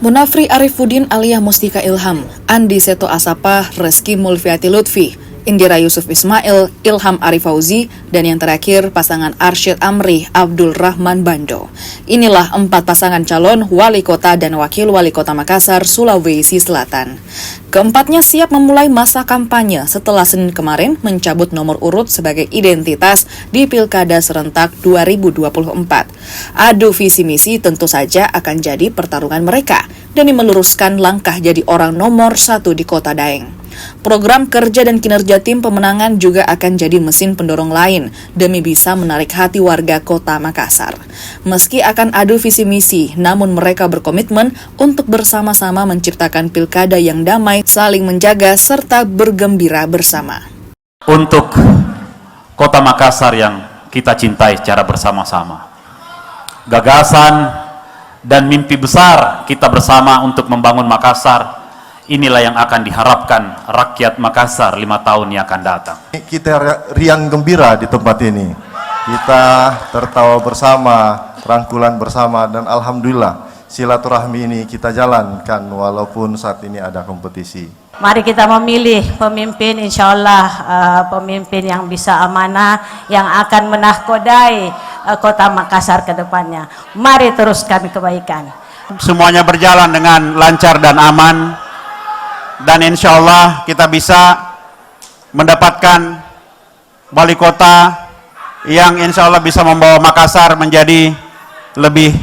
Munafri Arifuddin Aliyah Mustika Ilham, Andi Seto Asapa, Reski Mulfiati Lutfi, Indira Yusuf Ismail, Ilham Arif Fauzi, dan yang terakhir pasangan Arsyid Amri Abdul Rahman Bando. Inilah 4 pasangan calon wali kota dan wakil wali kota Makassar, Sulawesi Selatan. Keempatnya siap memulai masa kampanye setelah Senin kemarin mencabut nomor urut sebagai identitas di Pilkada Serentak 2024. Adu visi misi tentu saja akan jadi pertarungan mereka demi meluruskan langkah jadi orang nomor 1 di Kota Daeng. Program kerja dan kinerja tim pemenangan juga akan jadi mesin pendorong lain demi bisa menarik hati warga kota Makassar. Meski akan adu visi misi, namun mereka berkomitmen untuk bersama-sama menciptakan pilkada yang damai, saling menjaga, serta bergembira bersama. Untuk kota Makassar yang kita cintai secara bersama-sama, gagasan dan mimpi besar kita bersama untuk membangun Makassar, inilah yang akan diharapkan rakyat Makassar 5 tahun yang akan datang. Kita riang gembira di tempat ini. Kita tertawa bersama, rangkulan bersama, dan alhamdulillah silaturahmi ini kita jalankan walaupun saat ini ada kompetisi. Mari kita memilih pemimpin, insya Allah pemimpin yang bisa amanah, yang akan menahkodai kota Makassar ke depannya. Mari teruskan kebaikan. Semuanya berjalan dengan lancar dan aman. Dan insya Allah kita bisa mendapatkan wali kota yang insya Allah bisa membawa Makassar menjadi lebih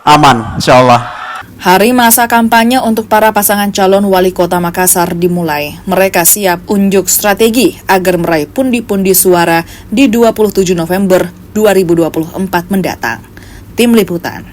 aman, insya Allah. Hari masa kampanye untuk para pasangan calon wali kota Makassar dimulai. Mereka siap unjuk strategi agar meraih pundi-pundi suara di 27 November 2024 mendatang. Tim Liputan.